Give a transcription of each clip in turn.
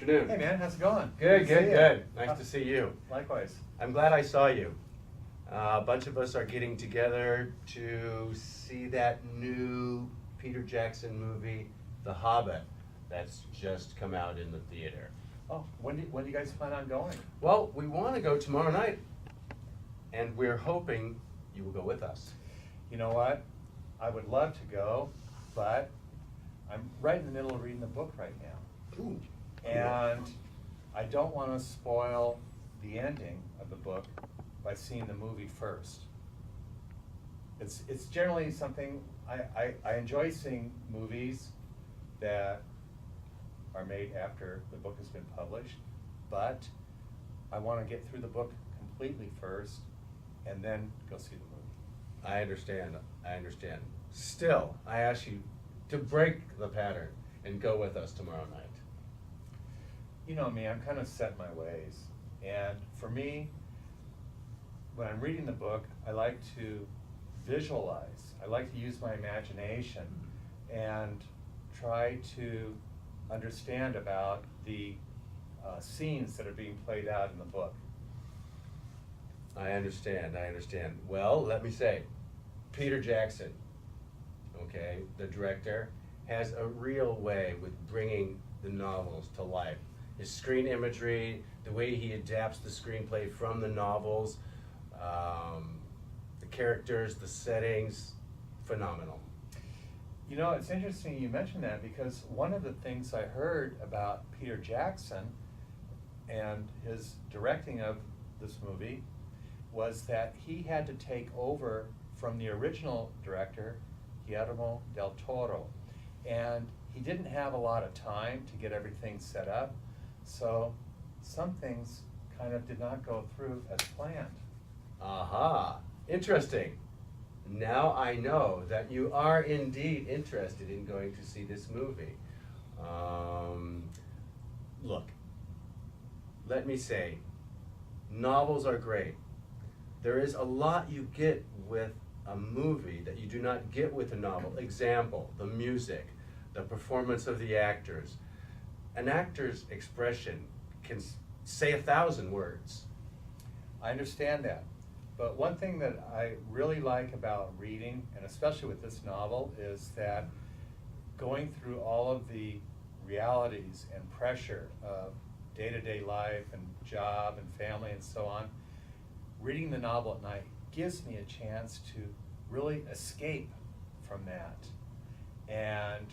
afternoon. Hey man, how's it going? Good, to see good, you. good. Nice to see you. Likewise. I'm glad I saw you. A bunch of us are getting together to see that new Peter Jackson movie, The Hobbit, that's just come out in the theater. Oh, when do you guys plan on going? Well, we want to go tomorrow night, and we're hoping you will go with us. You know what? I would love to go, but I'm right in the middle of reading the book right now. Ooh. And I don't want to spoil the ending of the book by seeing the movie first. It's generally something, I enjoy seeing movies that are made after the book has been published, but I want to get through the book completely first and then go see the movie. I understand. Still, I ask you to break the pattern and go with us tomorrow night. You know me, I'm kind of set in my ways. And for me, when I'm reading the book, I like to visualize. I like to use my imagination and try to understand about the scenes that are being played out in the book. I understand. Well, let me say, Peter Jackson, okay, the director, has a real way with bringing the novels to life. His screen imagery, the way he adapts the screenplay from the novels, the characters, the settings, phenomenal. You know, it's interesting you mentioned that because one of the things I heard about Peter Jackson and his directing of this movie was that he had to take over from the original director, Guillermo del Toro. And he didn't have a lot of time to get everything set up, so some things kind of did not go through as planned. Aha, interesting. Now I know that you are indeed interested in going to see this movie. Look, let me say, novels are great. There is a lot you get with a movie that you do not get with a novel. Example, the music, the performance of the actors. An actor's expression can say 1,000 words. I understand that. But one thing that I really like about reading, and especially with this novel, is that going through all of the realities and pressure of day-to-day life and job and family and so on, reading the novel at night gives me a chance to really escape from that and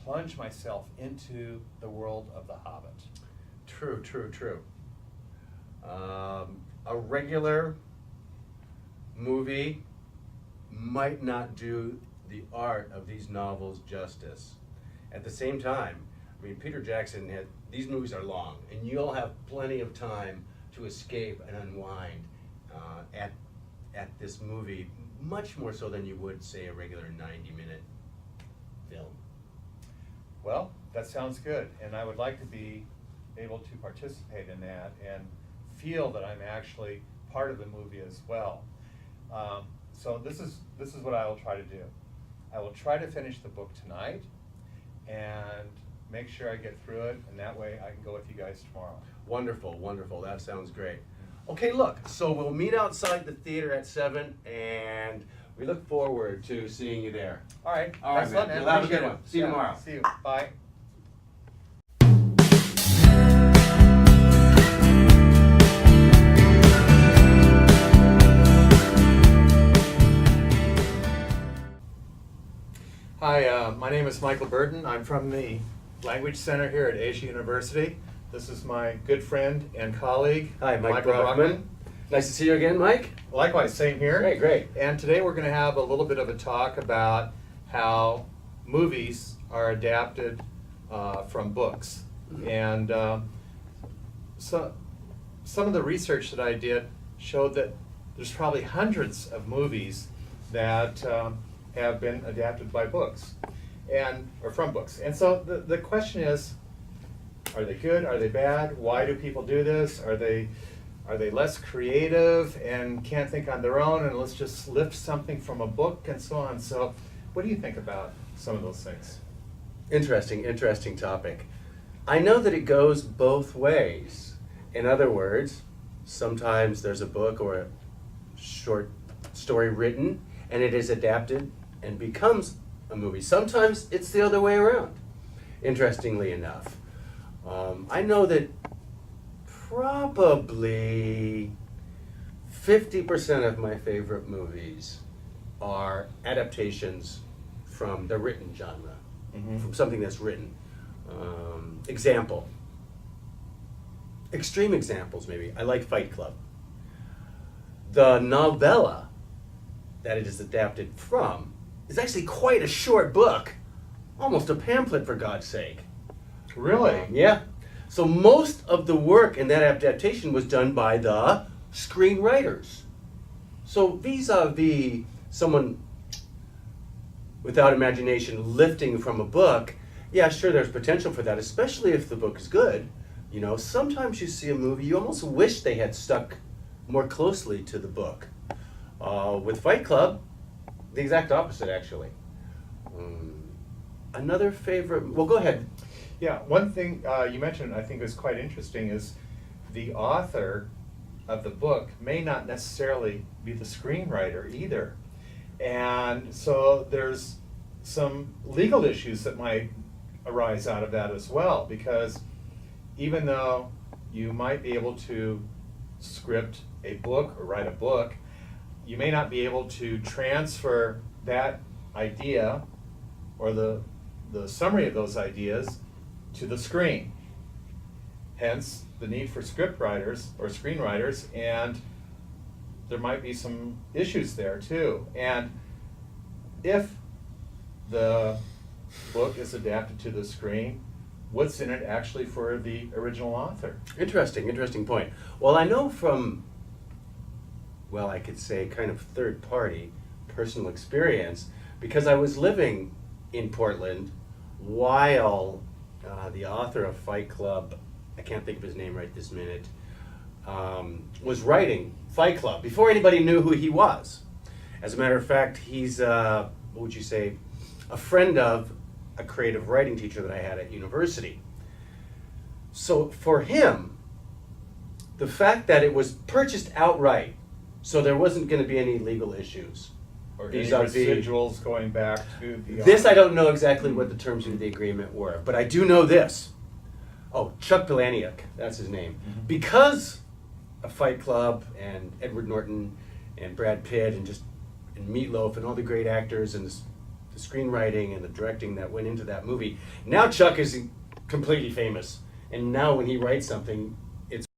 plunge myself into the world of The Hobbit. True. A regular movie might not do the art of these novels justice. At the same time, I mean, Peter Jackson had, these movies are long, and you'll have plenty of time to escape and unwind at this movie, much more so than you would, say, a regular 90-minute film. Well, that sounds good, and I would like to be able to participate in that and feel that I'm actually part of the movie as well. So this is what I will try to do. I will try to finish the book tonight and make sure I get through it, and that way I can go with you guys tomorrow. Wonderful. That sounds great. Okay, look, so we'll meet outside the theater at 7, and we look forward to seeing you there. All right. All right, man. Well, have a good one. See you tomorrow. See you. Bye. Hi, my name is Michael Burton. I'm from the Language Center here at Asia University. This is my good friend and colleague, Hi, Mike Brockman. Nice to see you again, Mike. Likewise, same here. Great. And today we're going to have a little bit of a talk about how movies are adapted from books. And so some of the research that I did showed that there's probably hundreds of movies that have been adapted by books or from books. And so the question is, are they good? Are they bad? Why do people do this? Are they less creative and can't think on their own, and let's just lift something from a book and so on? So what do you think about some of those things? Interesting topic. I know that it goes both ways. In other words, sometimes there's a book or a short story written and it is adapted and becomes a movie. Sometimes it's the other way around, interestingly enough. I know that probably 50% of my favorite movies are adaptations from the written genre, from something that's written. Example. Extreme examples, maybe. I like Fight Club. The novella that it is adapted from is actually quite a short book, almost a pamphlet, for God's sake. Really? Yeah. So most of the work in that adaptation was done by the screenwriters. So vis-a-vis someone without imagination lifting from a book, yeah, sure, there's potential for that, especially if the book is good. You know, sometimes you see a movie, you almost wish they had stuck more closely to the book. With Fight Club, the exact opposite, actually. Another favorite, well, go ahead. Yeah, one thing you mentioned I think is quite interesting is the author of the book may not necessarily be the screenwriter either. And so there's some legal issues that might arise out of that as well, because even though you might be able to script a book or write a book, you may not be able to transfer that idea or the summary of those ideas to the screen. Hence, the need for script writers or screenwriters, and there might be some issues there too. And if the book is adapted to the screen, what's in it actually for the original author? Interesting point. Well, I know from, well, I could say kind of third-party personal experience, because I was living in Portland while the author of Fight Club, I can't think of his name right this minute, was writing Fight Club before anybody knew who he was. As a matter of fact, he's, what would you say, a friend of a creative writing teacher that I had at university. So for him, the fact that it was purchased outright, so there wasn't going to be any legal issues. Or any vis-a-vis residuals going back to the this, author? I don't know exactly what the terms of the agreement were, but I do know this. Oh, Chuck Palahniuk, that's his name. Because of Fight Club and Edward Norton and Brad Pitt and Meatloaf and all the great actors and the screenwriting and the directing that went into that movie, now Chuck is completely famous. And now when he writes something,